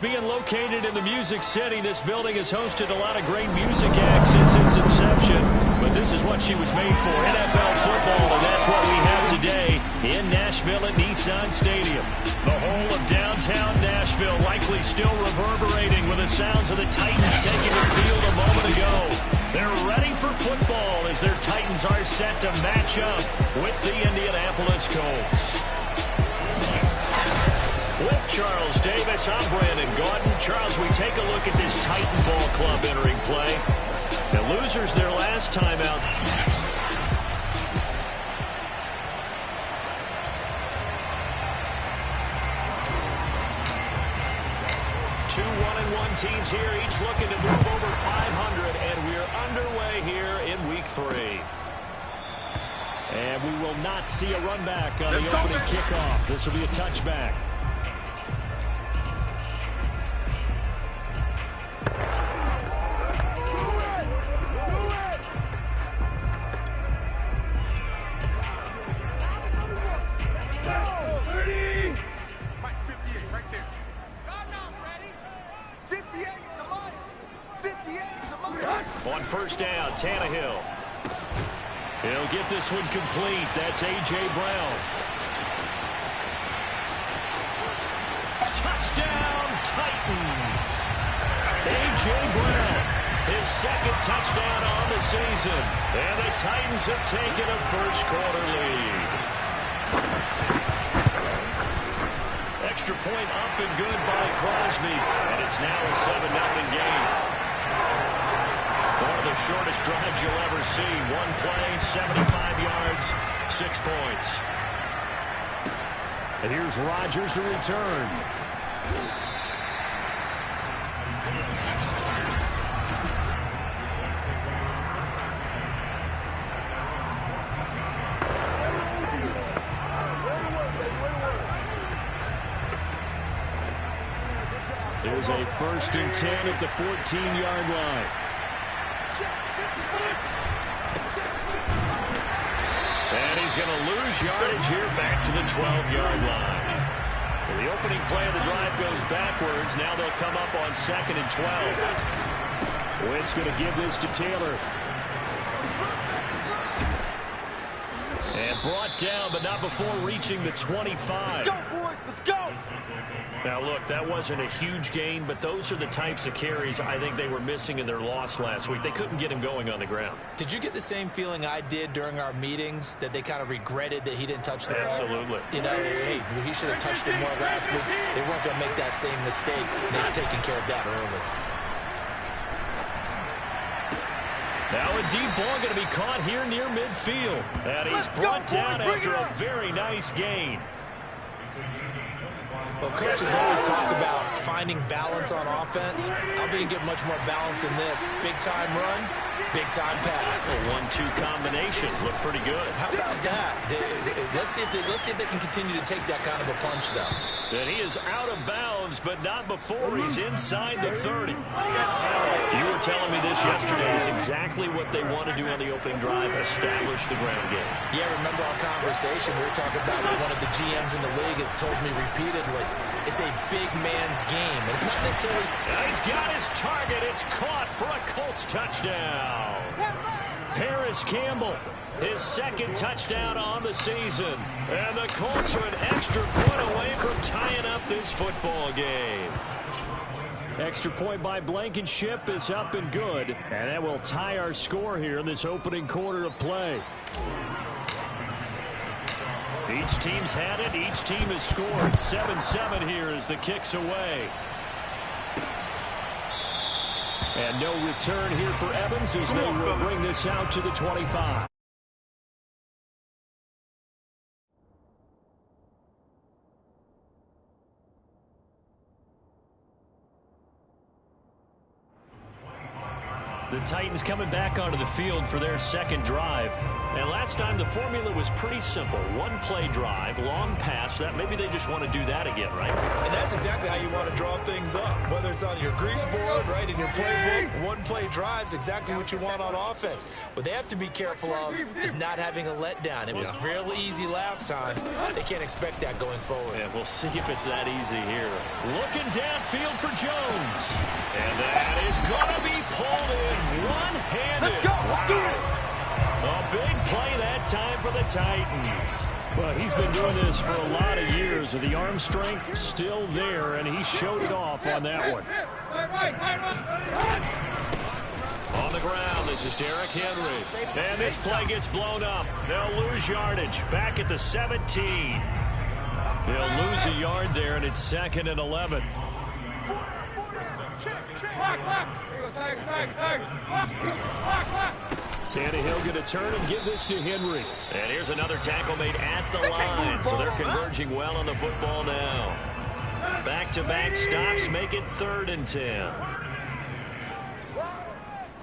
Being located in the Music City, this building has hosted a lot of great music acts since its inception. But this is what she was made for, NFL football, and that's what we have today in Nashville at Nissan Stadium. The whole of downtown Nashville likely still reverberating with the sounds of the Titans taking the field a moment ago. They're ready for football as their Titans are set to match up with the Indianapolis Colts. With Charles Davis, I'm Brandon Gaudin. Charles, we take a look at this Titan Ball Club entering play. The losers their last time out. 2 1-1 teams here, each looking to move over 500, and we're underway here in Week 3. And we will not see a run back on the opening kickoff. This will be a touchback. On first down, Tannehill. He'll get this one complete. That's A.J. Brown. Touchdown, Titans. A.J. Brown, his second touchdown on the season. And the Titans have taken a first-quarter lead. Extra point up and good by Crosby. And it's now a 7-0 game. One of the shortest drives you'll ever see. One play, 75 yards, 6 points. And here's Rodgers to return. Here's a 1st and 10 at the 14-yard line. And he's going to lose yardage here back to the 12-yard line. So the opening play of the drive goes backwards. Now they'll come up on 2nd and 12. Witt's going to give this to Taylor. And brought down, but not before reaching the 25. Let's go, boys. Let's go. Now, look, that wasn't a huge gain, but those are the types of carries I think they were missing in their loss last week. They couldn't get him going on the ground. Did you get the same feeling I did during our meetings, that they kind of regretted that he didn't touch the ball? Absolutely. You know, hey, he should have touched it more last week. They weren't going to make that same mistake, and they've taken care of that early. Now a deep ball going to be caught here near midfield. And he's brought down after a very nice gain. Well, coaches always talk about finding balance on offense. I think you get much more balance than this. Big-time run, big-time pass. A 1-2 combination. Look pretty good. How about that? Let's see if they can continue to take that kind of a punch, though. And he is out of bounds, but not before he's inside the 30. You were telling me this yesterday is exactly what they want to do on the opening drive, establish the ground game. Yeah, remember our conversation? We were talking about one of the GMs in the league has told me repeatedly, it's a big man's game. And it's not necessarily... Now he's got his target. It's caught for a Colts touchdown. Paris Campbell, his 2nd touchdown on the season. And the Colts are an extra point away from tying up this football game. Extra point by Blankenship is up and good. And that will tie our score here in this opening quarter of play. Each team's had it. Each team has scored. 7-7 here as the kick's away. And no return here for Evans as they will bring this out to the 25. The Titans coming back onto the field for their second drive. And last time the formula was pretty simple. One-play drive, long pass. That maybe they just want to do that again, right? And that's exactly how you want to draw things up. Whether it's on your grease board, right, in your playbook, one-play drive's exactly what you want on offense. What they have to be careful of is not having a letdown. It was real easy last time. They can't expect that going forward. And we'll see if it's that easy here. Looking downfield for Jones. And that is going to be pulled in one-handed. Let's go. Let's do it. A big play that time for the Titans. But he's been doing this for a lot of years, with the arm strength still there, and he showed it off on that one. On the ground, this is Derrick Henry. And this play gets blown up. They'll lose yardage. Back at the 17. They'll lose a yard there, and it's 2nd and 11. Tannehill going to turn and give this to Henry. And here's another tackle made at the line. So they're converging well on the football now. Back-to-back stops make it 3rd and 10.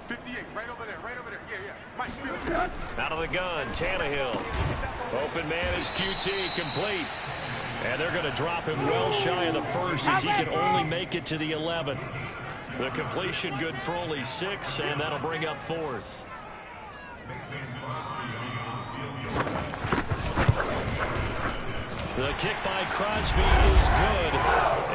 58, right over there, right over there. Yeah. Out of the gun, Tannehill. Open man is QT, complete. And they're going to drop him well shy of the first as he can only make it to the 11. The completion good for only 6, and that'll bring up 4th. The kick by Crosby is good.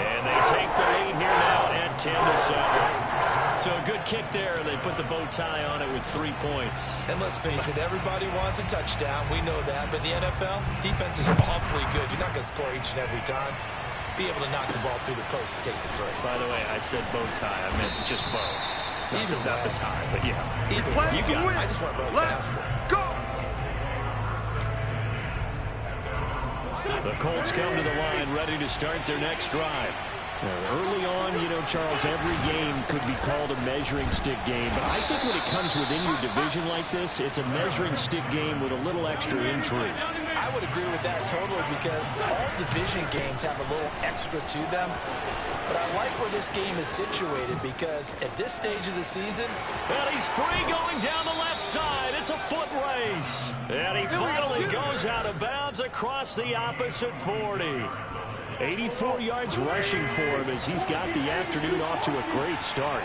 And they take the lead here now at 10-7. So a good kick there, and they put the bow tie on it with 3 points. And let's face it, everybody wants a touchdown. We know that. But in the NFL, defense is awfully good. You're not going to score each and every time. Be able to knock the ball through the post and take the throw. By the way, I said bow tie. I meant just bow. Not the tie, but yeah. Either way, you got it. I just want both basket. Go! The Colts come to the line, ready to start their next drive. Early on, you know, Charles, every game could be called a measuring stick game. But I think when it comes within your division like this, it's a measuring stick game with a little extra intrigue. I would agree with that totally, because all division games have a little extra to them. But I like where this game is situated, because at this stage of the season... And he's free going down the left side. It's a foot race. And he finally goes out of bounds across the opposite 40. 84 yards rushing for him as he's got the afternoon off to a great start.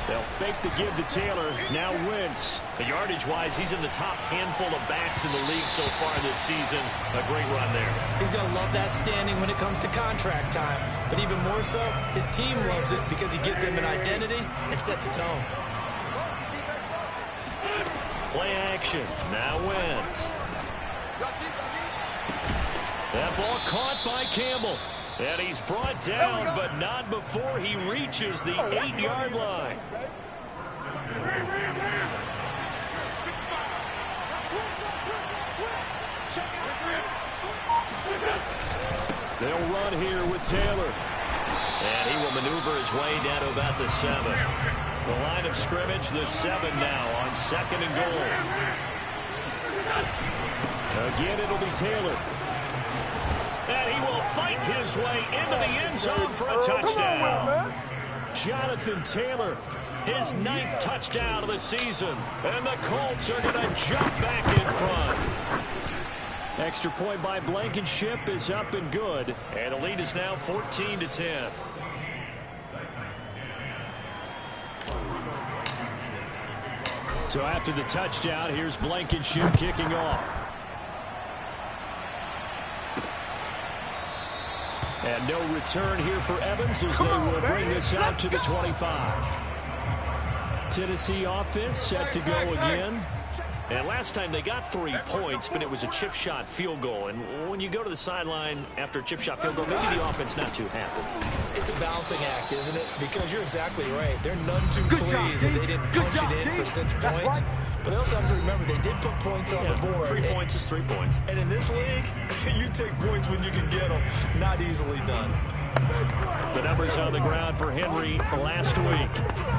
They'll fake the give to Taylor. Now Wentz. The yardage-wise, he's in the top handful of backs in the league so far this season. A great run there. He's going to love that standing when it comes to contract time. But even more so, his team loves it because he gives them an identity and sets a tone. Play action. Now Wentz. That ball caught by Campbell. And he's brought down, but not before he reaches the 8-yard line. They'll run here with Taylor. And he will maneuver his way down to about the 7. The line of scrimmage, the 7 now on 2nd and goal. Again, it'll be Taylor. And he will fight his way into the end zone for a touchdown. Jonathan Taylor, his 9th touchdown of the season. And the Colts are going to jump back in front. Extra point by Blankenship is up and good. And the lead is now 14-10. So after the touchdown, here's Blankenship kicking off. And no return here for Evans as they will bring this out to the 25. Tennessee offense set to go again. And last time they got 3 points, but it was a chip shot field goal. And when you go to the sideline after a chip shot field goal, maybe the offense not too happy. It's a balancing act, isn't it? Because you're exactly right. They're none too pleased that they didn't punch it in for 6 points. But they also have to remember they did put points on the board. 3 points is 3 points. And in this league, you take points when you can get them. Not easily done. The numbers on the ground for Henry last week.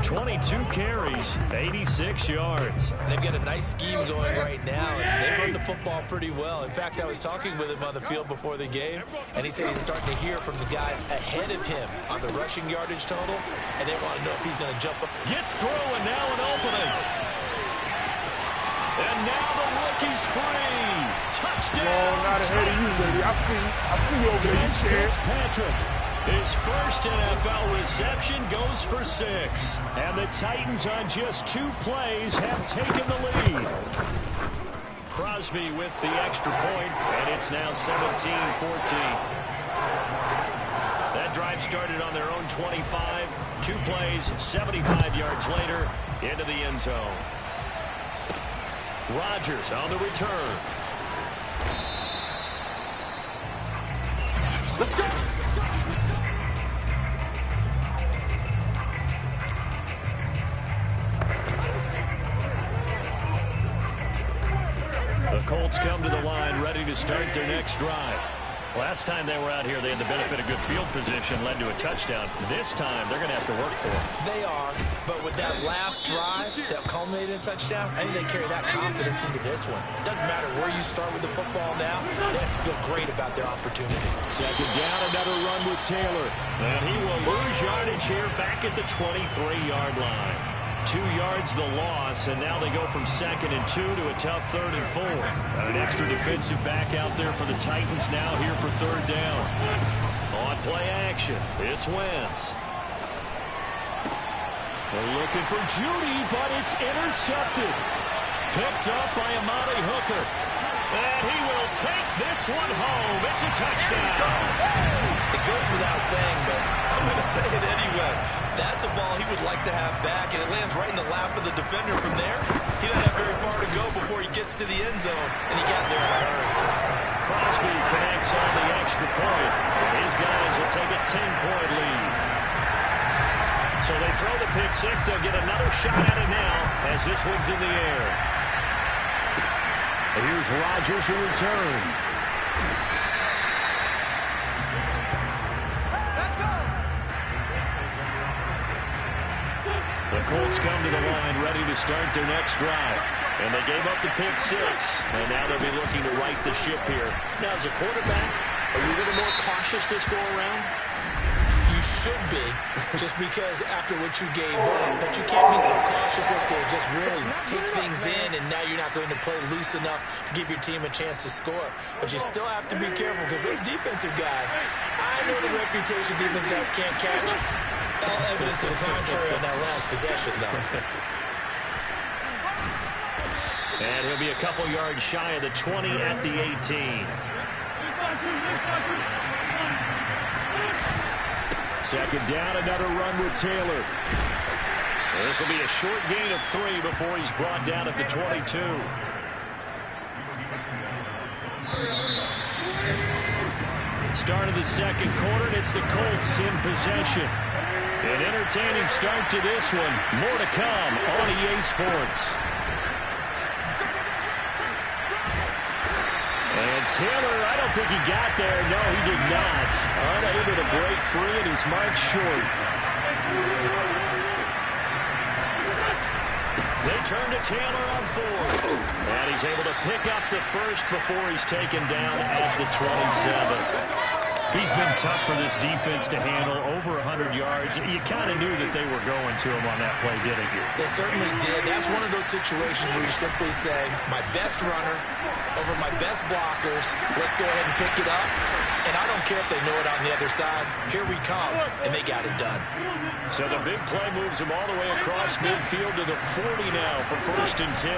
22 carries, 86 yards. They've got a nice scheme going right now, and they run the football pretty well. In fact, I was talking with him on the field before the game, and he said he's starting to hear from the guys ahead of him on the rushing yardage total, and they want to know if he's going to jump up. Gets through, and now an opening. And now the rookie's free. Touchdown. Oh, not ahead of you, baby. I see you over there. You scared. Fitzpatrick. His first NFL reception goes for 6. And the Titans on just 2 plays have taken the lead. Crosby with the extra point, and it's now 17-14. That drive started on their own 25. 2 plays, 75 yards later, into the end zone. Rodgers on the return. Let's go. The Colts come to the line ready to start their next drive. Last time they were out here, they had the benefit of good field position, led to a touchdown. This time, they're going to have to work for it. They are, but with that last drive that culminated in a touchdown, I think they carry that confidence into this one. It doesn't matter where you start with the football now. They have to feel great about their opportunity. Second down, another run with Taylor. And he will lose yardage here back at the 23-yard line. 2 yards the loss, and now they go from 2nd and 2 to a tough 3rd and 4. An extra defensive back out there for the Titans now here for 3rd down. On play action, it's Wentz. They're looking for Judy, but it's intercepted. Picked up by Amari Hooker. And he will take this one home. It's a touchdown. It goes without saying, but I'm going to say it anyway. That's a ball he would like to have back, and it lands right in the lap of the defender from there. He doesn't have very far to go before he gets to the end zone, and he got there in a hurry. Crosby connects on the extra point, and his guys will take a 10-point lead. So they throw the pick 6. They'll get another shot at it now as this one's in the air. And here's Rodgers to return. The Colts come to the line ready to start their next drive. And they gave up the pick 6. And now they'll be looking to right the ship here. Now, as a quarterback, are you a little more cautious this go around? You should be, just because after what you gave up. But you can't be so cautious as to just really take things in, and now you're not going to play loose enough to give your team a chance to score. But you still have to be careful, because those defensive guys, I know the reputation defense guys can't catch. All evidence to the contrary on that last possession, though. And he'll be a couple yards shy of the 20 at the 18. Second down, another run with Taylor. This will be a short gain of 3 before he's brought down at the 22. Start of the second quarter, and it's the Colts in possession. An entertaining start to this one. More to come on EA Sports. And Taylor, I don't think he got there. No, he did not. Unable to break free, and he's marked short. They turn to Taylor on 4. And he's able to pick up the first before he's taken down at the 27. He's been tough for this defense to handle, over 100 yards. You kind of knew that they were going to him on that play, didn't you? They certainly did. That's one of those situations where you simply say, my best runner over my best blockers. Let's go ahead and pick it up. And I don't care if they know it on the other side. Here we come. And they got it done. So the big play moves them all the way across midfield to the 40 now for 1st and 10.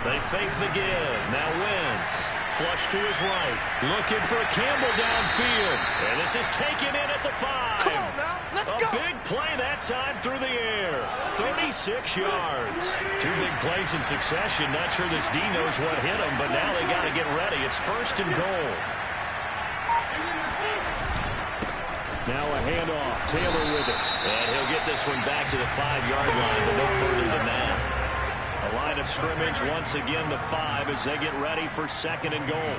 They fake the give. Now Wentz. Flush to his right. Looking for Campbell downfield. And this is taken in at the 5. Come on now. Let's go. A big play that time through the air. 36 yards. 2 big plays in succession. Not sure this D knows what hit him, but now they got to get ready. It's 1st and goal. Now a handoff. Taylor with it. And he'll get this one back to the 5-yard line, but no further than that. A line of scrimmage, once again the 5 as they get ready for 2nd and goal.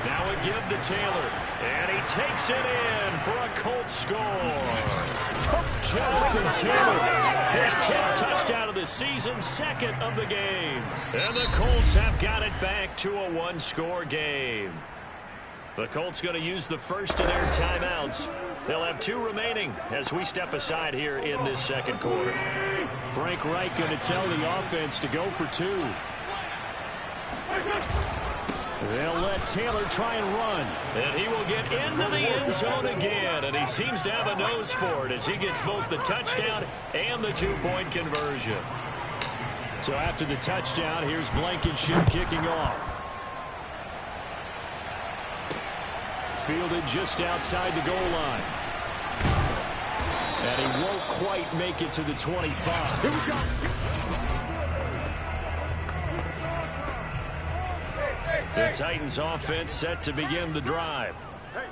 Now a give to Taylor. And he takes it in for a Colts score. Jonathan Taylor, his 10th touchdown of the season, second of the game. And the Colts have got it back to a one-score game. The Colts going to use the first of their timeouts. They'll have 2 remaining as we step aside here in this second quarter. Frank Reich going to tell the offense to go for 2. They'll let Taylor try and run. And he will get into the end zone again. And he seems to have a nose for it as he gets both the touchdown and the 2-point conversion. So after the touchdown, here's Blankenship kicking off. Fielded just outside the goal line. And he won't quite make it to the 25. Here we go. The Titans offense set to begin the drive.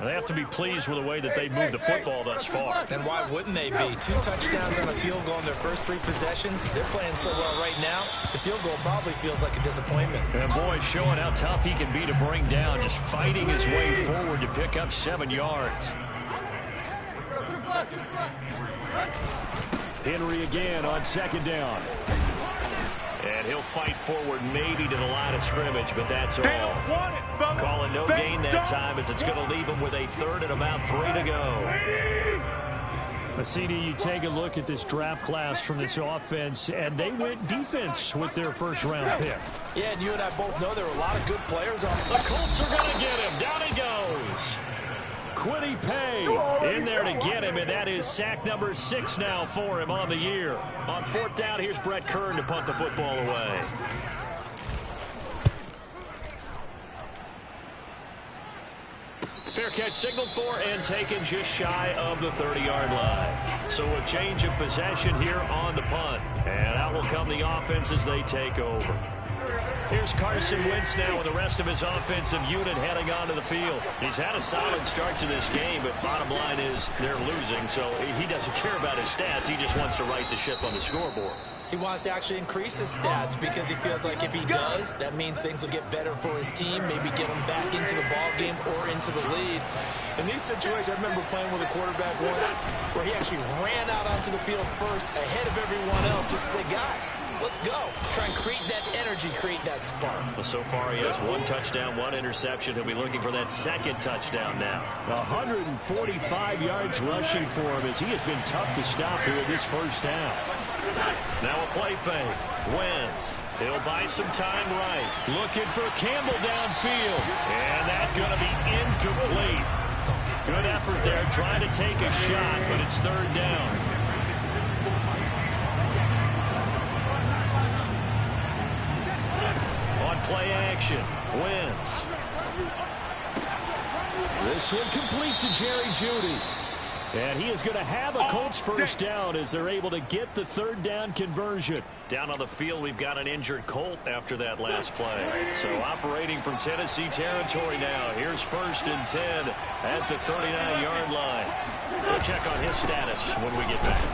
They have to be pleased with the way that they've moved the football thus far. And why wouldn't they be? 2 touchdowns on a field goal in their first 3 possessions. They're playing so well right now, the field goal probably feels like a disappointment. And boy, showing how tough he can be to bring down, just fighting his way forward to pick up 7 yards. Henry again on second down. And he'll fight forward maybe to the line of scrimmage, but that's all. Calling no gain that time as it's going to leave him with a 3rd and about 3 to go. CD, you take a look at this draft class from this offense, and they went defense with their first-round pick. Yeah, and you and I both know there are a lot of good players on the Colts are going to get him. Down he goes. Kwity Paye in there to get him, and that is sack number 6 now for him on the year. On 4th down, here's Brett Kern to punt the football away. Fair catch signaled for and taken just shy of the 30-yard line. So a change of possession here on the punt. And out will come the offense as they take over. Here's Carson Wentz now with the rest of his offensive unit heading onto the field. He's had a solid start to this game, but bottom line is they're losing, so he doesn't care about his stats. He just wants to right the ship on the scoreboard. He wants to actually increase his stats because he feels like if he does, that means things will get better for his team, maybe get him back into the ball game or into the lead. In these situations, I remember playing with a quarterback once where he actually ran out onto the field first ahead of everyone else just to say, guys, let's go. Try and create that energy, create that spark. Well, so far he has 1 touchdown, 1 interception. He'll be looking for that 2nd touchdown now. 145 yards rushing for him as he has been tough to stop here in this first half. Now a play fake. Wentz. He'll buy some time right. Looking for Campbell downfield. And that's going to be incomplete. Good effort there, trying to take a shot, but it's 3rd down. On play action, Wentz. This one complete to Jerry Jeudy. And he is going to have a Colts first down as they're able to get the 3rd down conversion. Down on the field, we've got an injured Colt after that last play. So operating from Tennessee territory now. Here's 1st and 10 at the 39-yard line. We'll check on his status when we get back.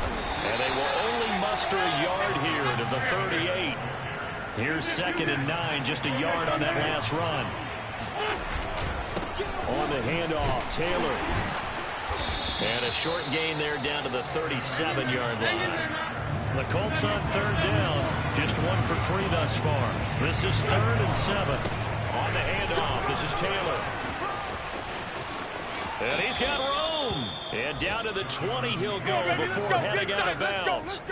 And they will only muster a yard here to the 38. Here's 2nd and 9, just a yard on that last run. On the handoff, Taylor. And a short gain there down to the 37-yard line. The Colts on 3rd down, just 1 for 3 thus far. This is 3rd and 7. On the handoff, this is Taylor. And he's got room. And down to the 20 he'll go before heading out of bounds.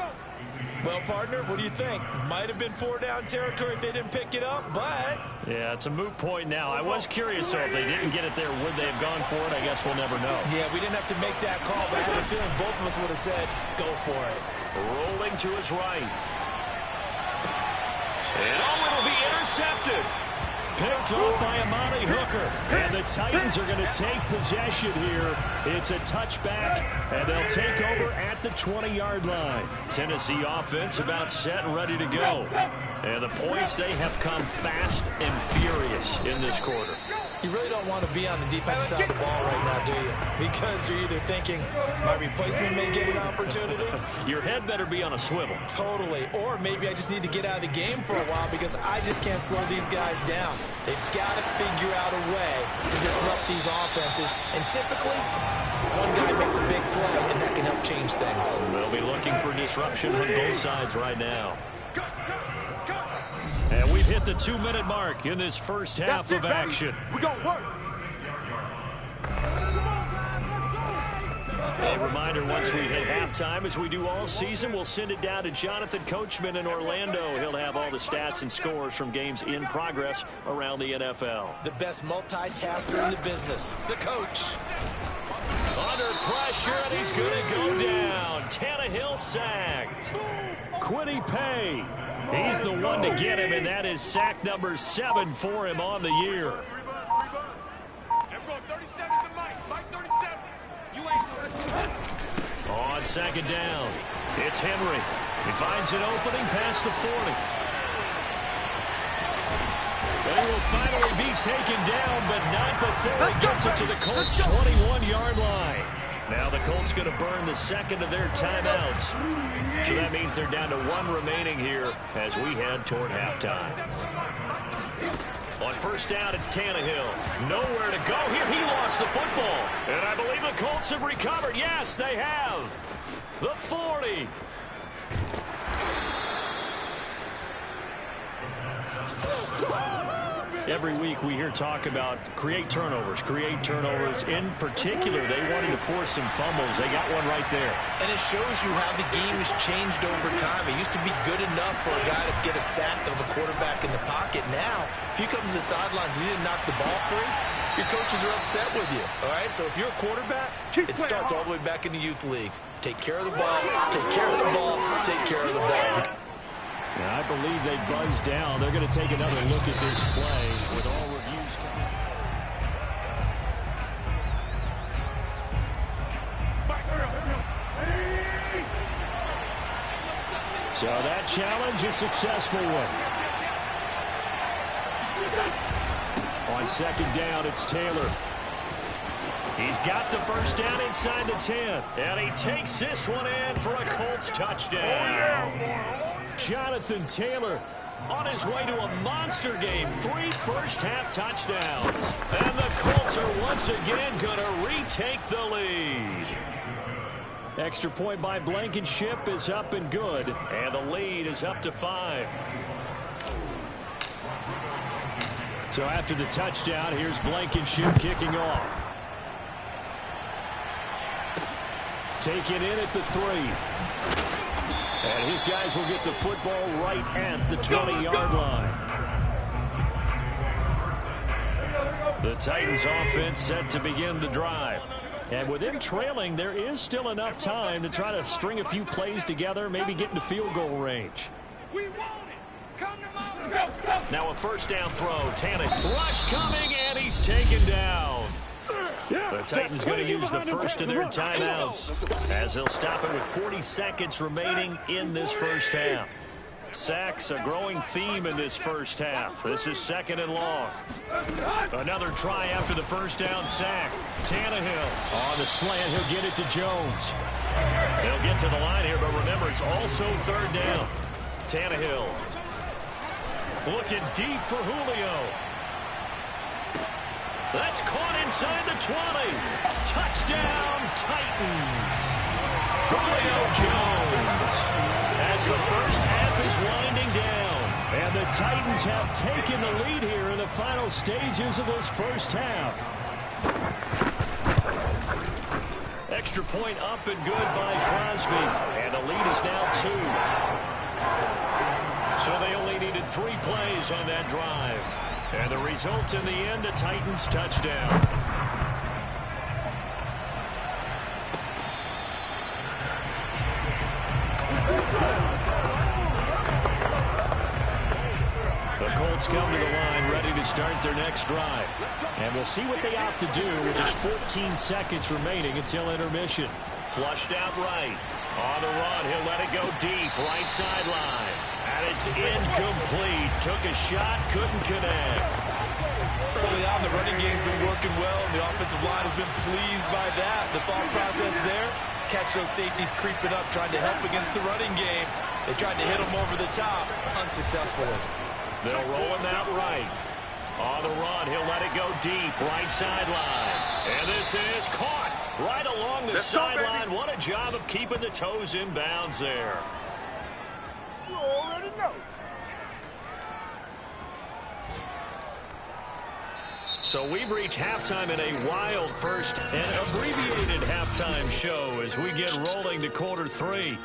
Well, partner, what do you think? Might have been 4-down territory if they didn't pick it up, but... Yeah, it's a moot point now. I was curious, so if they didn't get it there, would they have gone for it? I guess we'll never know. Yeah, we didn't have to make that call, but I have a feeling both of us would have said, go for it. Rolling to his right. And it'll be intercepted. Picked off by Amani Hooker. And the Titans are going to take possession here. It's a touchback, and they'll take over at the 20-yard line. Tennessee offense about set and ready to go. And the points, they have come fast and furious in this quarter. You really don't want to be on the defensive side of the ball right now, do you? Because you're either thinking, my replacement may get an opportunity. Your head better be on a swivel. Totally. Or maybe I just need to get out of the game for a while because I just can't slow these guys down. They've got to figure out a way to disrupt these offenses. And typically, one guy makes a big play, and that can help change things. They'll be looking for disruption on both sides right now. And we've hit the 2-minute mark in this first half of action. We're going to work. A reminder, once we hit halftime, as we do all season, we'll send it down to Jonathan Coachman in Orlando. He'll have all the stats and scores from games in progress around the NFL. The best multitasker in the business, the coach. Under pressure, and he's going to go down. Tannehill sacked. Kwity Paye. He's the one to get him, and that is sack number 7 for him on the year. On second down, it's Henry. He finds an opening past the 40. They will finally be taken down, but not before he gets it to the Colts' 21-yard line. Now the Colts going to burn the second of their timeouts. So that means they're down to 1 remaining here as we head toward halftime. On first down, it's Tannehill. Nowhere to go here. He lost the football. And I believe the Colts have recovered. Yes, they have. The 40. Every week we hear talk about create turnovers. In particular, they wanted to force some fumbles. They got one right there. And it shows you how the game has changed over time. It used to be good enough for a guy to get a sack of a quarterback in the pocket. Now, if you come to the sidelines and you didn't knock the ball free, your coaches are upset with you. All right, so if you're a quarterback, it starts all the way back in the youth leagues. Take care of the ball, take care of the ball, take care of the ball. Yeah, I believe they buzzed down. They're going to take another look at this play with all reviews coming. So that challenge is a successful one. On second down, it's Taylor. He's got the first down inside the 10. And he takes this one in for a Colts touchdown. Jonathan Taylor on his way to a monster game. 3 first-half touchdowns. And the Colts are once again going to retake the lead. Extra point by Blankenship is up and good. And the lead is up to 5. So after the touchdown, here's Blankenship kicking off. Taken in at the 3. And his guys will get the football right at the 20-yard line. The Titans offense set to begin the drive. And with them trailing, there is still enough time to try to string a few plays together, maybe get into field goal range. Now a first down throw. Tannehill rush coming, and he's taken down. The Titans going to use the first of their timeouts as they'll stop it with 40 seconds remaining in this first half. Sacks a growing theme in this first half. This is second and long. Another try after the first down sack. Tannehill on the slant. He'll get it to Jones. He'll get to the line here, but remember, it's also third down. Tannehill looking deep for Julio. That's caught inside the 20. Touchdown, Titans. Julio Jones. As the first half is winding down. And the Titans have taken the lead here in the final stages of this first half. Extra point up and good by Crosby. And the lead is now 2. So they only needed 3 plays on that drive. And the result in the end, a Titans touchdown. The Colts come to the line ready to start their next drive. And we'll see what they opt to do with just 14 seconds remaining until intermission. Flushed out right. On the run, he'll let it go deep, right sideline. And it's incomplete. Took a shot, couldn't connect. Early on, the running game's been working well, and the offensive line has been pleased by that. The thought process there, catch those safeties creeping up, trying to help against the running game. They tried to hit them over the top, unsuccessfully. They'll roll him out right. On the run, he'll let it go deep, right sideline. And this is caught right along the sideline. What a job of keeping the toes in bounds there. You already know. So we've reached halftime in a wild first and abbreviated halftime show as we get rolling to quarter 3.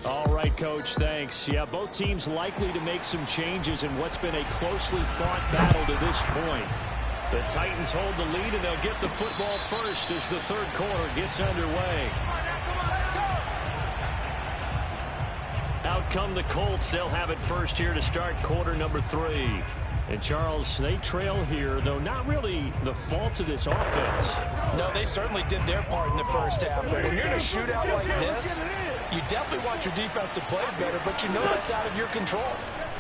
All right, Coach, thanks. Yeah, both teams likely to make some changes in what's been a closely fought battle to this point. The Titans hold the lead, and they'll get the football first as the third quarter gets underway. Out come the Colts. They'll have it first here to start quarter number 3. And, Charles, they trail here, though not really the fault of this offense. No, they certainly did their part in the first half. But when you're in a shootout like this, you definitely want your defense to play better, but you know that's out of your control.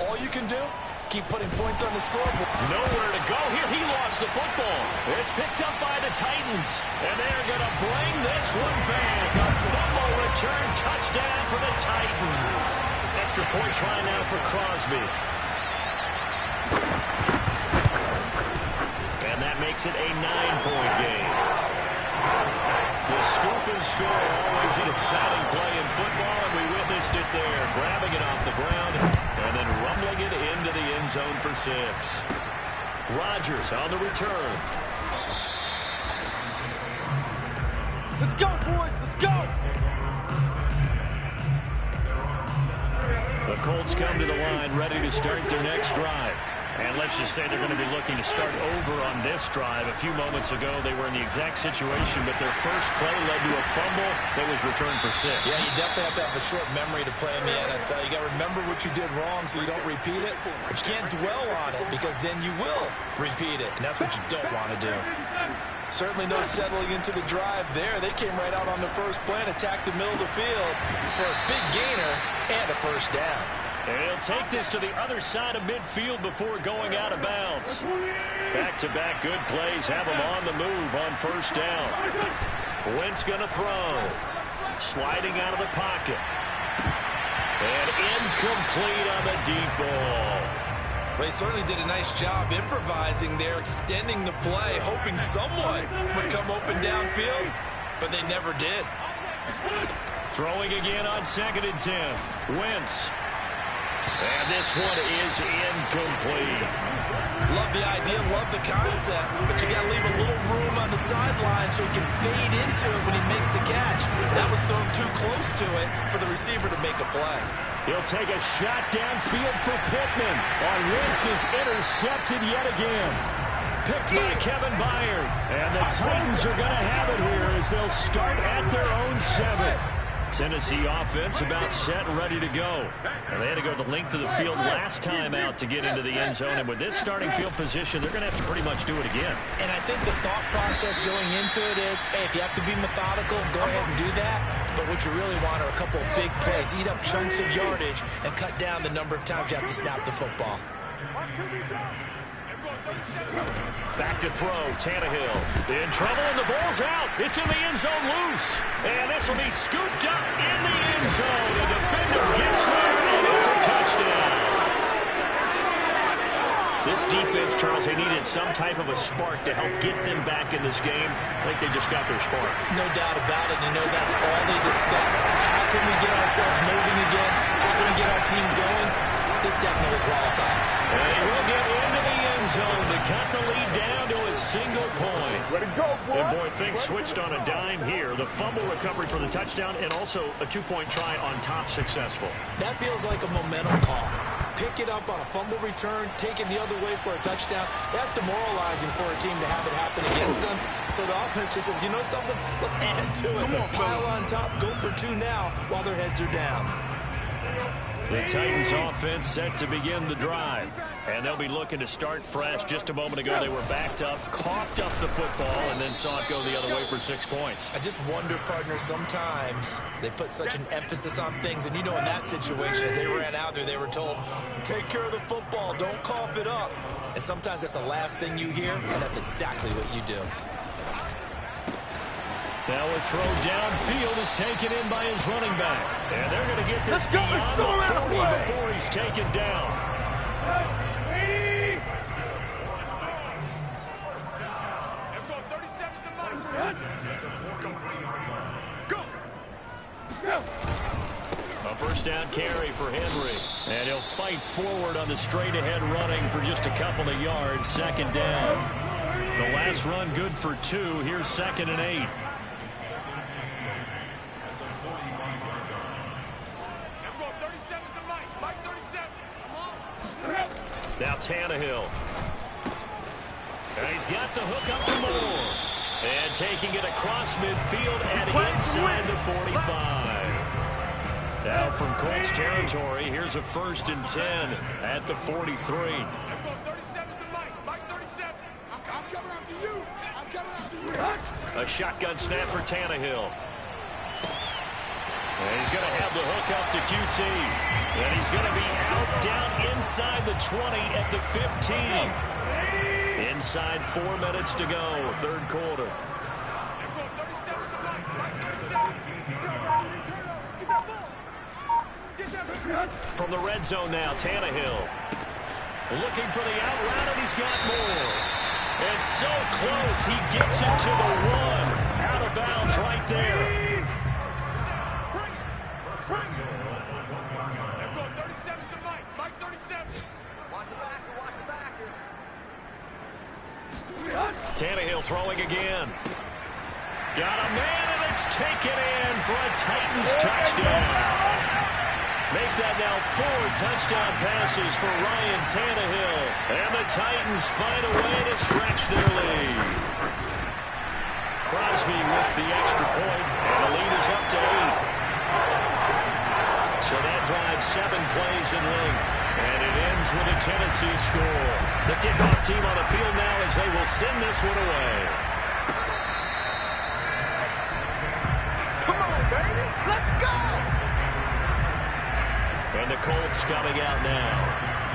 All you can do, keep putting points on the scoreboard. Nowhere to go here. He lost the football. It's picked up by the Titans. And they're going to bring this one back. A fumble return touchdown for the Titans. Extra point try now for Crosby. And that makes it a 9-point game. The scoop and score, always an exciting play in football, and we witnessed it there. Grabbing it off the ground and then rumbling it into the end zone for 6. Rodgers on the return. Let's go, boys. Let's go. The Colts come to the line ready to start their next drive. And let's just say they're going to be looking to start over on this drive. A few moments ago, they were in the exact situation, but their first play led to a fumble that was returned for 6. Yeah, you definitely have to have a short memory to play in the NFL. You got to remember what you did wrong so you don't repeat it, but you can't dwell on it because then you will repeat it, and that's what you don't want to do. Certainly no settling into the drive there. They came right out on the first play and attacked the middle of the field for a big gainer and a first down. And he'll take this to the other side of midfield before going out of bounds. Back-to-back good plays have him on the move on first down. Wentz going to throw. Sliding out of the pocket. And incomplete on the deep ball. Well, he certainly did a nice job improvising there, extending the play, hoping someone would come open downfield, but they never did. Throwing again on 2nd and 10. Wentz. And this one is incomplete. Love the idea, love the concept, but you got to leave a little room on the sideline so he can fade into it when he makes the catch. That was thrown too close to it for the receiver to make a play. He'll take a shot downfield for Pittman. Wentz is intercepted yet again. Picked by Kevin Byard. And the Titans are going to have it here as they'll start at their own 7. Tennessee offense about set and ready to go. And they had to go the length of the field last time out to get into the end zone. And with this starting field position, they're going to have to pretty much do it again. And I think the thought process going into it is, hey, if you have to be methodical, go ahead and do that. But what you really want are a couple of big plays. Eat up chunks of yardage and cut down the number of times you have to snap the football. Back to throw, Tannehill. In trouble, and the ball's out. It's in the end zone loose. And this will be scooped up in the end zone. The defender gets there, and it's a touchdown. This defense, Charles, they needed some type of a spark to help get them back in this game. I think they just got their spark. No doubt about it. You know, that's all they discussed. How can we get ourselves moving again? How can we get our team going? This definitely qualifies. And they will get into the end zone to cut the lead down to a single point. Ready to go, boy. And boy, things switched on a dime here. The fumble recovery for the touchdown and also a 2-point try on top successful. That feels like a momentum call. Pick it up on a fumble return, take it the other way for a touchdown. That's demoralizing for a team to have it happen against them. So the offense just says, you know something? Let's add to it. Come on, pile on top, go for 2 now while their heads are down. The Titans offense set to begin the drive. And they'll be looking to start fresh. Just a moment ago, they were backed up, coughed up the football, and then saw it go the other way for 6 points. I just wonder, partner, sometimes they put such an emphasis on things. And, you know, in that situation, as they ran out there, they were told, take care of the football, don't cough it up. And sometimes that's the last thing you hear, and that's exactly what you do. Now a throw downfield is taken in by his running back. And they're going to get this beyond the 40 before he's taken down. A first down carry for Henry. And he'll fight forward on the straight-ahead running for just a couple of yards. Second down. The last run good for 2. Here's 2nd and 8. Now Tannehill. And he's got the hook up to Moore. And taking it across midfield and inside the 45. Now from Colts territory, here's a 1st and 10 at the 43. A shotgun snap for Tannehill. And he's going to have the hook up to QT. And he's going to be out down inside the 20 at the 15. Inside 4 minutes to go, 3rd quarter. From the red zone now, Tannehill. Looking for the out route, and he's got more. And so close, he gets it to the 1. Out of bounds right there. Tannehill throwing again. Got a man, and it's taken in for a Titans touchdown. Make that now 4 touchdown passes for Ryan Tannehill. And the Titans find a way to stretch their lead. Crosby with the extra point, and the lead is up to 8. So that drives 7 plays in length, and it ends with a Tennessee score. The kickoff team on the field now as they will send this one away. Come on, baby. Let's go. And the Colts coming out now.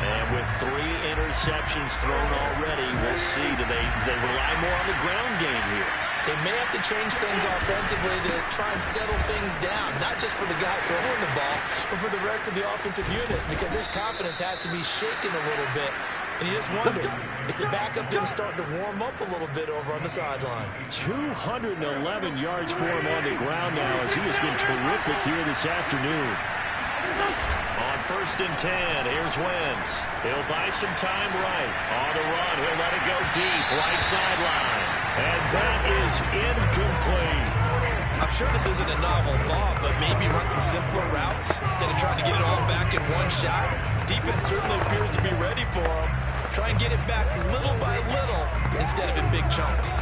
And with 3 interceptions thrown already, we'll see. Do they rely more on the ground game here? They may have to change things offensively to try and settle things down, not just for the guy throwing the ball, but for the rest of the offensive unit, because his confidence has to be shaken a little bit. And you just wonder, is the backup going to start to warm up a little bit over on the sideline? 211 yards for him on the ground now, as he has been terrific here this afternoon. On 1st and 10, here's Wentz. He'll buy some time right. On the run, he'll let it go deep, right sideline. And that is incomplete. I'm sure this isn't a novel thought, but maybe run some simpler routes instead of trying to get it all back in one shot. Defense certainly appears to be ready for him. Try and get it back little by little instead of in big chunks.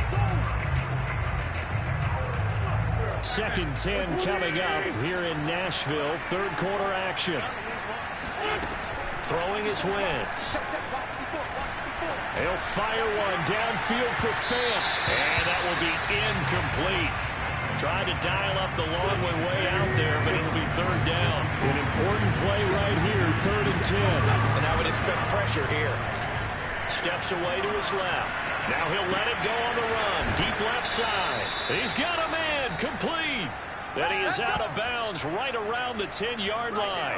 2nd 10 coming up here in Nashville. 3rd quarter action. Throwing is Wentz. He'll fire one downfield for Fant. And that will be incomplete. Tried to dial up the long way out there, but it'll be 3rd down. An important play right here, 3rd and 10. And I would expect pressure here. Steps away to his left. Now he'll let it go on the run. Deep left side. He's got a man. Complete. And he is out of bounds right around the 10-yard line.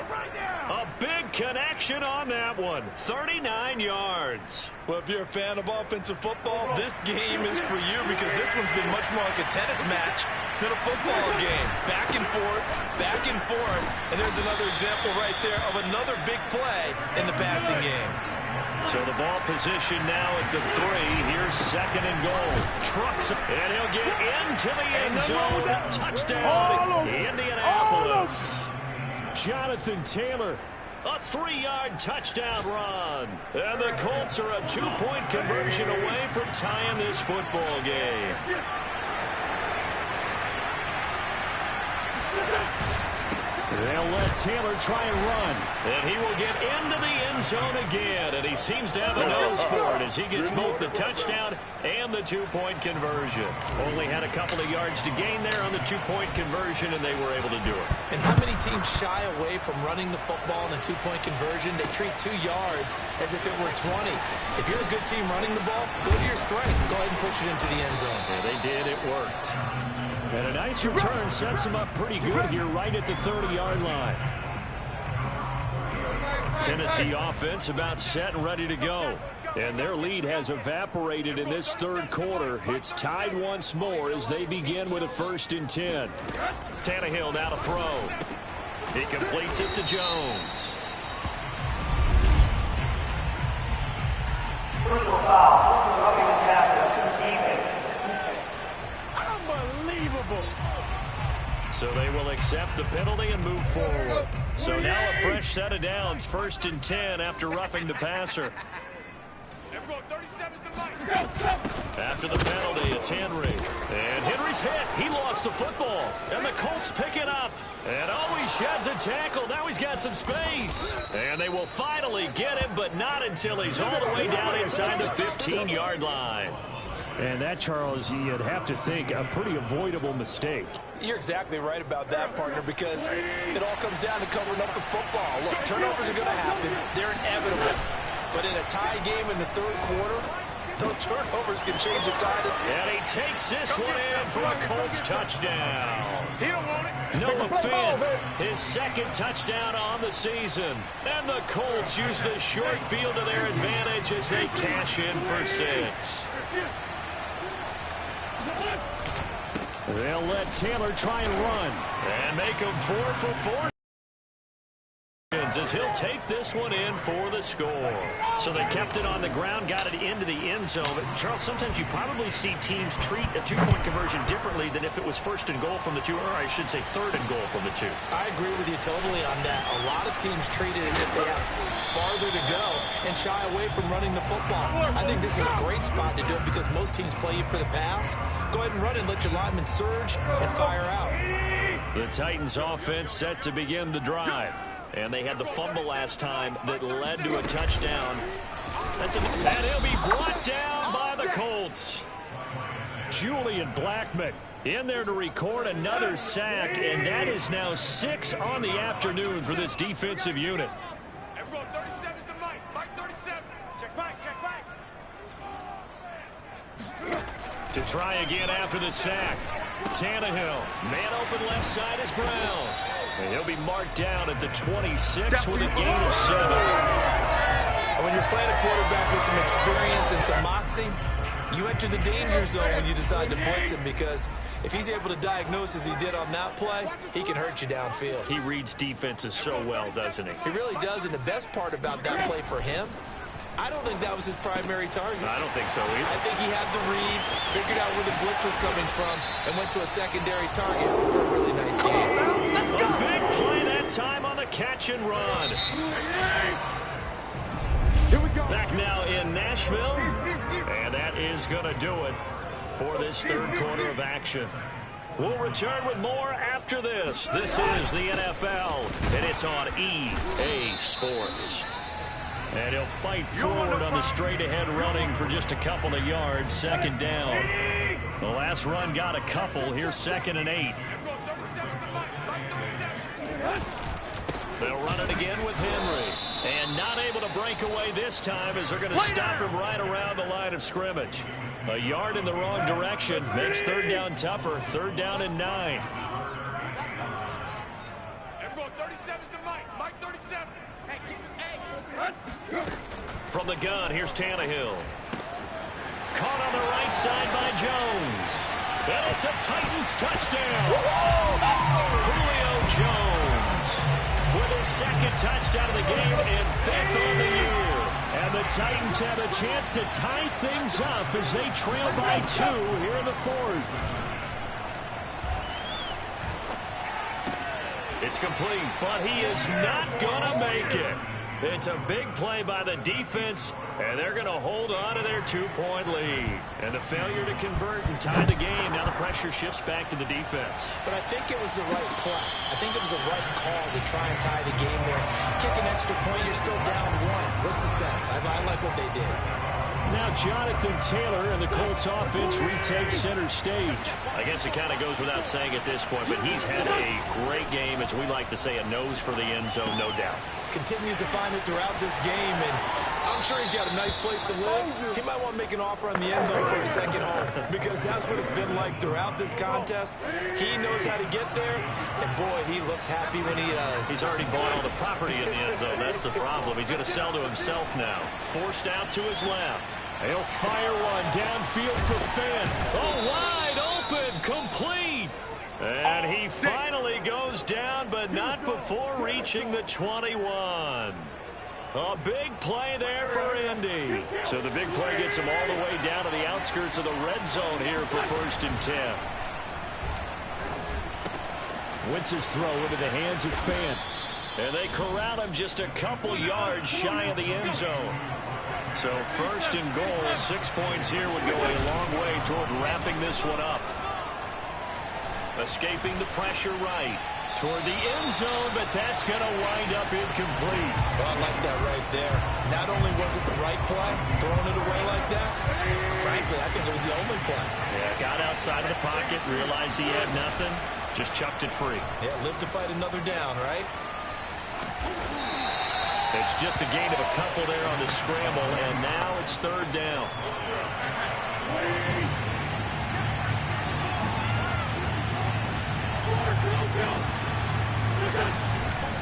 A big connection on that one. 39 yards. Well, if you're a fan of offensive football, this game is for you because this one's been much more like a tennis match than a football game. Back and forth, and there's another example right there of another big play in the passing game. So the ball position now at the 3. Here's 2nd and goal. Trucks, and he'll get into the end zone. Touchdown, Indianapolis. Jonathan Taylor, a 3-yard touchdown run. And the Colts are a 2-point conversion away from tying this football game. They'll let Taylor try and run. And he will get into the end zone again, and he seems to have a nose for it as he gets both the touchdown and the two-point conversion. Only had a couple of yards to gain there on the two-point conversion, and they were able to do it. And how many teams shy away from running the football in a two-point conversion? They treat 2 yards as if it were 20. If you're a good team running the ball, go to your strength. Go ahead and push it into the end zone. Yeah, they did. It worked. And a nice return sets him up pretty good here right at the 30-yard line. Tennessee offense about set and ready to go. And their lead has evaporated in this third quarter. It's tied once more as they begin with a 1st and 10. Tannehill now to throw. He completes it to Jones. Unbelievable. So they will accept the penalty and move forward. So now a fresh set of downs. 1st and 10 after roughing the passer. After the penalty, it's Henry. And Henry's hit. He lost the football. And the Colts pick it up. And he sheds a tackle. Now he's got some space. And they will finally get him, but not until he's all the way down inside the 15-yard line. And that, Charles, you'd have to think a pretty avoidable mistake. You're exactly right about that, partner, because it all comes down to covering up the football. Look, turnovers are going to happen. They're inevitable. But in a tie game in the third quarter, those turnovers can change the tide. And he takes this one in for a Colts touchdown. He don't want it. Noah Fant, his 2nd touchdown on the season. And the Colts use the short field to their advantage as they cash in for 6. They'll let Taylor try and run. And make him 4 for 4. As he'll take this one in for the score. So they kept it on the ground, got it into the end zone. But Charles, sometimes you probably see teams treat a two-point conversion differently than if it was 1st and goal from the 2, or I should say 3rd and goal from the 2. I agree with you totally on that. A lot of teams treat it as if they have farther to go and shy away from running the football. I think this is a great spot to do it because most teams play you for the pass. Go ahead and run and let your linemen surge and fire out. The Titans offense set to begin the drive. And they had the fumble last time that led to a touchdown. And he'll be brought down by the Colts. Julian Blackmon in there to record another sack, and that is now 6 on the afternoon for this defensive unit. Everyone, 37 is the Mike. Mike 37. Check back, check back. To try again after the sack. Tannehill, man open left side is Brown. And he'll be marked down at the 26 with a gain of 7. When you're playing a quarterback with some experience and some moxie, you enter the danger zone when you decide to blitz him, because if he's able to diagnose as he did on that play, he can hurt you downfield. He reads defenses so well, doesn't he? He really does, and the best part about that play for him, I don't think that was his primary target. I don't think so either. I think he had the read, figured out where the blitz was coming from, and went to a secondary target for a really nice game. A big play that time on the catch and run. Here we go. Back now in Nashville, and that is going to do it for this third quarter of action. We'll return with more after this. This is the NFL, and it's on EA Sports. And he'll fight forward on the straight-ahead running for just a couple of yards. 2nd down. The last run got a couple. Here's 2nd and 8. They'll run it again with Henry. And not able to break away this time as they're going to stop him right around the line of scrimmage. A yard in the wrong direction makes 3rd down tougher. 3rd down and 9. Everyone, 37 is the Mike. Mike 37. From the gun, here's Tannehill. Caught on the right side by Jones. And it's a Titans touchdown. Julio Jones with his 2nd touchdown of the game and 5th on the year. And the Titans have a chance to tie things up as they trail by 2 here in the 4th. It's complete, but he is not going to make it. It's a big play by the defense, and they're going to hold on to their 2-point lead. And the failure to convert and tie the game, now the pressure shifts back to the defense. But I think it was the right play. I think it was the right call to try and tie the game there. Kick an extra point, you're still down 1. What's the sense? I like what they did. Now Jonathan Taylor and the Colts offense retakes center stage. I guess it kind of goes without saying at this point, but he's had a great game, as we like to say, a nose for the end zone, no doubt. Continues to find it throughout this game, and I'm sure he's got a nice place to live. He might want to make an offer on the end zone for a second home, because that's what it's been like throughout this contest. He knows how to get there, and boy, he looks happy when he does. He's already bought all the property in the end zone. That's the problem. He's going to sell to himself now. Forced out to his left. He'll fire one downfield for Fant. Oh, wide open, complete. And he finally goes down, but not before reaching the 21. A big play there for Indy. So the big play gets him all the way down to the outskirts of the red zone here for 1st and 10. Wentz's throw into the hands of Fant. And they corral him just a couple yards shy of the end zone. So 1st and goal, 6 points here would go a long way toward wrapping this one up. Escaping the pressure right toward the end zone, but that's going to wind up incomplete. Oh, I like that right there. Not only was it the right play, throwing it away like that, frankly, I think it was the only play. Yeah, got outside of the pocket, realized he had nothing, just chucked it free. Yeah, live to fight another down, right? It's just a gain of a couple there on the scramble, and now it's 3rd down.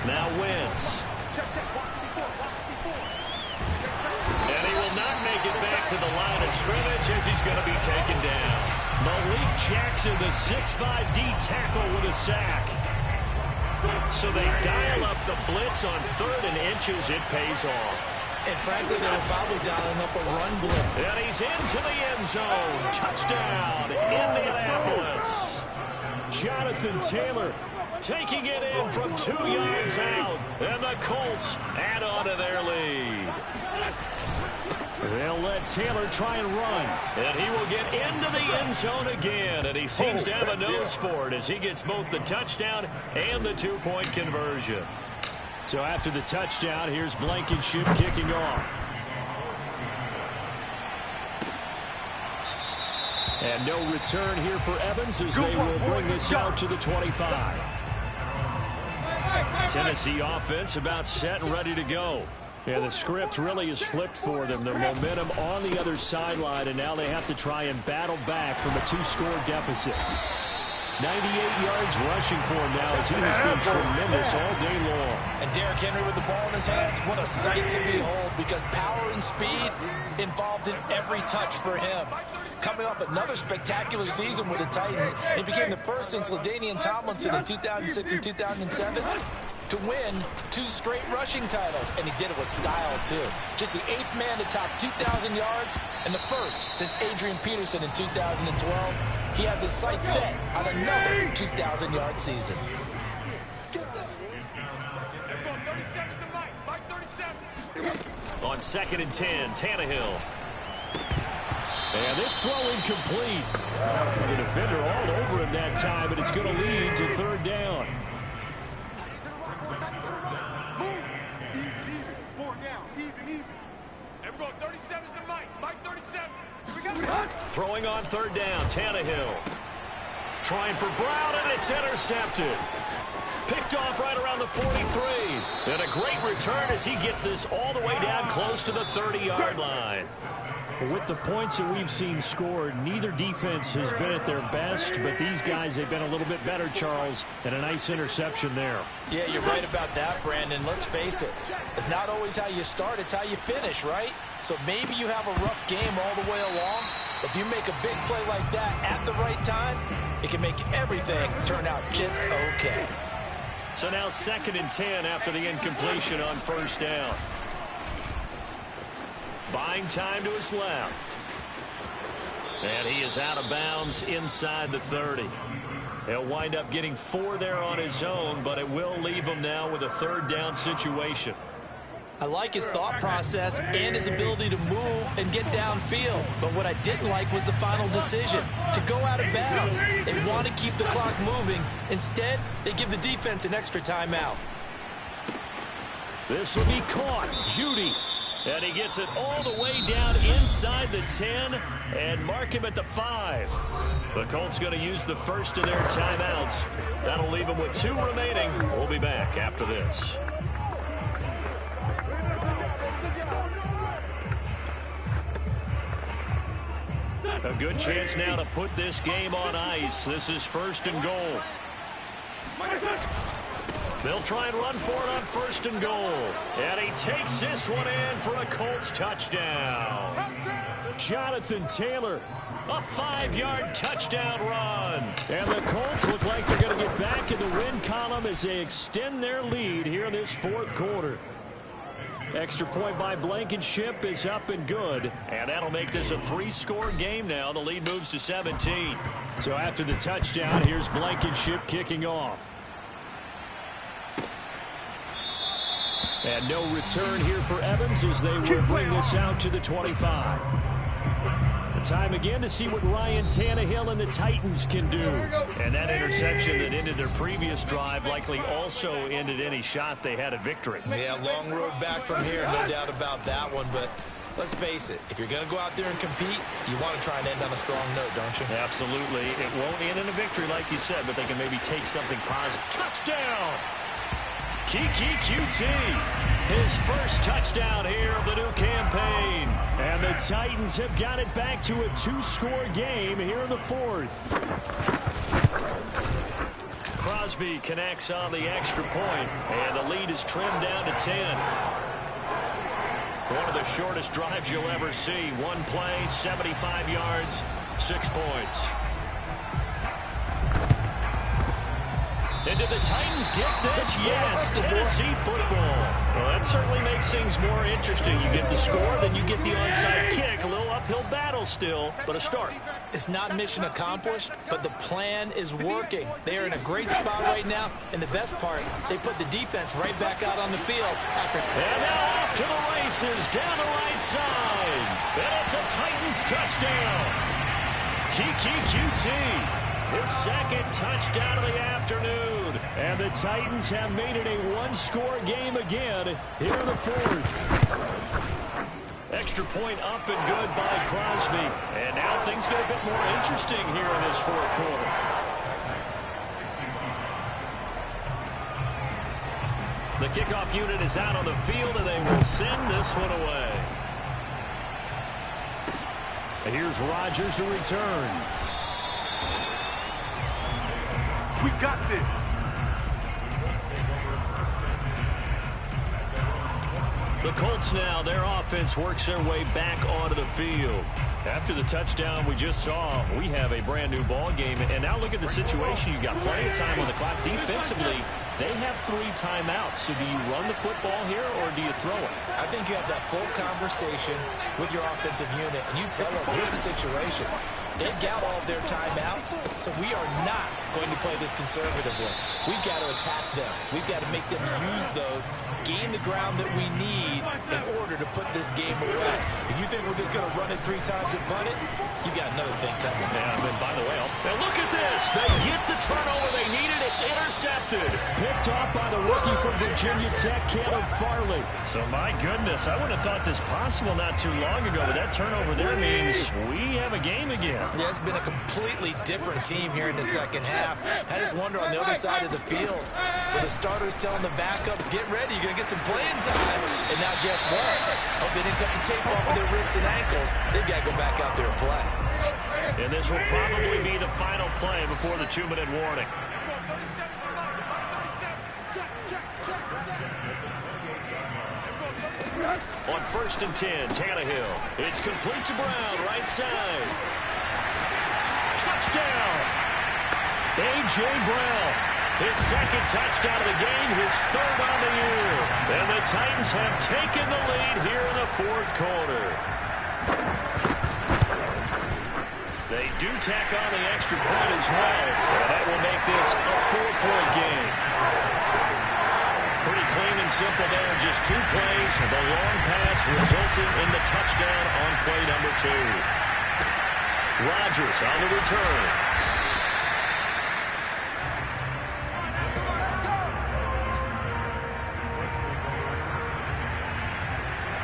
Now Wentz. And he will not make it back to the line of scrimmage as he's going to be taken down. Malik Jackson, the 6'5" D tackle with a sack. So they dial up the blitz on 3rd and inches. It pays off. And frankly, they were probably dialing up a run blitz. And he's into the end zone. Touchdown, Indianapolis. Jonathan Taylor taking it in from 2 yards out. And the Colts add on to their lead. They'll let Taylor try and run. And he will get into the end zone again. And he seems to have a nose for it as he gets both the touchdown and the 2-point conversion. So after the touchdown, here's Blankenship kicking off. And no return here for Evans as they will bring this out to the 25. Tennessee offense about set and ready to go. Yeah, the script really is flipped for them. The momentum on the other sideline, and now they have to try and battle back from a 2-score deficit. 98 yards rushing for him now as he has been tremendous all day long. And Derrick Henry with the ball in his hands, what a sight to behold, because power and speed involved in every touch for him. Coming off another spectacular season with the Titans, he became the first since LaDainian Tomlinson in 2006 and 2007 to win 2 straight rushing titles, and he did it with style too. Just the 8th man to top 2,000 yards and the first since Adrian Peterson in 2012. He has his sights set on another 2,000-yard season. On 2nd and 10, Tannehill. And this throw incomplete. The defender all over him that time, but it's going to lead to 3rd down. Throwing on 3rd down, Tannehill. Trying for Brown, and it's intercepted. Picked off right around the 43. And a great return as he gets this all the way down close to the 30-yard line. With the points that we've seen scored, neither defense has been at their best, but these guys, they've been a little bit better, Charles, and a nice interception there. Yeah, you're right about that, Brandon. Let's face it. It's not always how you start, it's how you finish, right? So maybe you have a rough game all the way along. If you make a big play like that at the right time, it can make everything turn out just okay. So now 2nd and 10 after the incompletion on 1st down. Buying time to his left. And he is out of bounds inside the 30. He'll wind up getting 4 there on his own, but it will leave him now with a 3rd down situation. I like his thought process and his ability to move and get downfield. But what I didn't like was the final decision, to go out of bounds. They want to keep the clock moving. Instead, they give the defense an extra timeout. This will be caught. Judy. And he gets it all the way down inside the 10 and mark him at the 5. The Colts going to use the first of their timeouts. That'll leave them with 2 remaining. We'll be back after this. A good chance now to put this game on ice. This is 1st and goal. They'll try and run for it on 1st and goal. And he takes this one in for a Colts touchdown. Jonathan Taylor, a 5-yard touchdown run. And the Colts look like they're going to get back in the win column as they extend their lead here in this 4th quarter. Extra point by Blankenship is up and good. And that'll make this a 3-score game now. The lead moves to 17. So after the touchdown, here's Blankenship kicking off. And no return here for Evans as they will bring this out to the 25. The time again to see what Ryan Tannehill and the Titans can do. And that interception that ended their previous drive likely also ended any shot they had at victory. Yeah, long road back from here, no doubt about that one. But let's face it, if you're going to go out there and compete, you want to try and end on a strong note, don't you? Absolutely. It won't end in a victory like you said, but they can maybe take something positive. Touchdown! Kiki QT, his first touchdown here of the new campaign. And the Titans have got it back to a 2-score game here in the 4th. Crosby connects on the extra point, and the lead is trimmed down to 10. One of the shortest drives you'll ever see. One play, 75 yards, 6 points. And did the Titans get this? Yes, Tennessee football. Well, that certainly makes things more interesting. You get the score, then you get the onside kick. A little uphill battle still, but a start. It's not mission accomplished, but the plan is working. They are in a great spot right now, and the best part, they put the defense right back out on the field. And now off to the races, down the right side. And it's a Titans touchdown. Kiki QT. His second touchdown of the afternoon. And the Titans have made it a 1-score game again here in the 4th. Extra point up and good by Crosby. And now things get a bit more interesting here in this 4th quarter. The kickoff unit is out on the field, and they will send this one away. And here's Rodgers to return. We got this. The Colts now, their offense works their way back onto the field. After the touchdown we just saw, we have a brand new ball game. And now look at the situation. You've got plenty of time on the clock. Defensively, they have 3 timeouts. So do you run the football here or do you throw it? I think you have that full conversation with your offensive unit, and you tell them, here's the situation. They've got all of their timeouts, so we are not going to play this conservatively. We've got to attack them. We've got to make them use those, gain the ground that we need in order to put this game away. If you think we're just going to run it 3 times and punt it, you got another thing coming. Yeah, and then by the way, now look at this. They get the turnover they needed. It's intercepted. Picked off by the rookie from Virginia Tech, Caleb Farley. So my goodness, I wouldn't have thought this possible not too long ago, but that turnover there means we have a game again. Yeah, it's been a completely different team here in the second half. I just wonder on the other side of the field, with the starters telling the backups, get ready, you're going to get some playing time. And now guess what? Hope they didn't cut the tape off of their wrists and ankles. They've got to go back out there and play. And this will probably be the final play before the 2-minute warning. On 1st and 10, Tannehill. It's complete to Brown, right side. Touchdown! A.J. Brown. His second touchdown of the game, his 3rd on the year. And the Titans have taken the lead here in the 4th quarter. They do tack on the extra point as well. And that will make this a 4-point game. Pretty clean and simple there. Just 2 plays. The long pass resulting in the touchdown on play number 2. Rodgers on the return.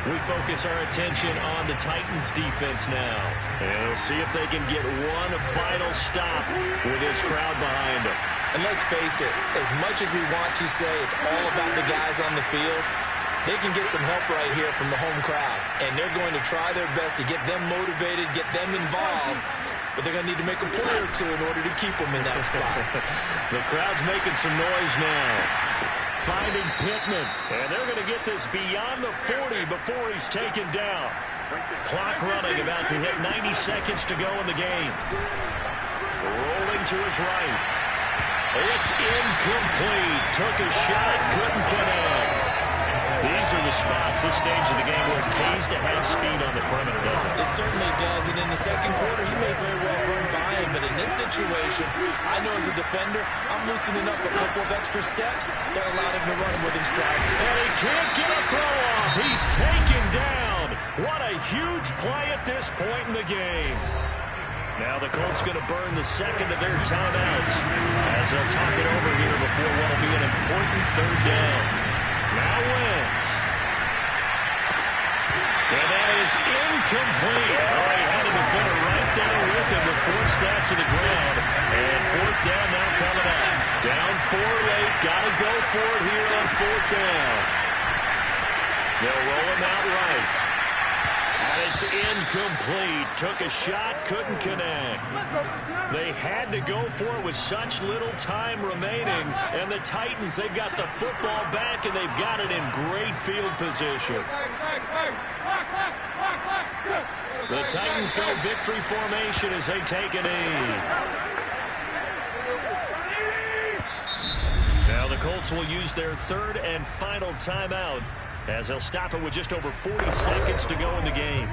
We focus our attention on the Titans defense now. And we'll see if they can get one final stop with this crowd behind them. And let's face it, as much as we want to say it's all about the guys on the field, they can get some help right here from the home crowd. And they're going to try their best to get them motivated, get them involved. But they're going to need to make a play or two in order to keep them in that spot. The crowd's making some noise now. Finding Pittman, and they're going to get this beyond the 40 before he's taken down. Clock running, about to hit 90 seconds to go in the game. Rolling to his right. It's incomplete. Took a shot, couldn't connect. These are the spots, this stage of the game, where it pays to have speed on the perimeter, doesn't it? It certainly does, and in the second quarter, he may very well run by him, but in this situation, I know as a defender, I'm loosening up a couple of extra steps that allowed him to run with him stride. And he can't get a throw off. He's taken down. What a huge play at this point in the game. Now the Colts going to burn the second of their timeouts as they'll talk it over here before what will be an important 3rd down. Now Wentz. And that is incomplete. Oh, he had a defender right there with him to force that to the ground. And 4th down now coming up. Down 4 late. Got to go for it here on 4th down. They'll roll him out right. And it's incomplete. Took a shot, couldn't connect. They had to go for it with such little time remaining. And the Titans, they've got the football back, and they've got it in great field position. The Titans go victory formation as they take a knee. Now the Colts will use their 3rd and final timeout, as they'll stop it with just over 40 seconds to go in the game.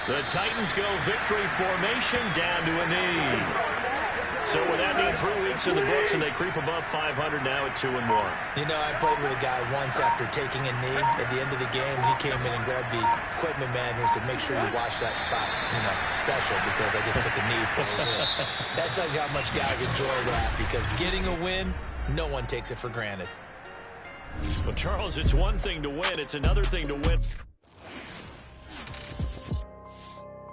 The Titans go victory formation down to a knee. So with that being 3 weeks in the books, and they creep above 500 now at 2-1. You know, I played with a guy once after taking a knee at the end of the game. He came in and grabbed the equipment manager and said, make sure you watch that spot, special, because I just took a knee for a win. That tells you how much guys enjoy that, because getting a win, no one takes it for granted. Well, Charles, it's one thing to win. It's another thing to win.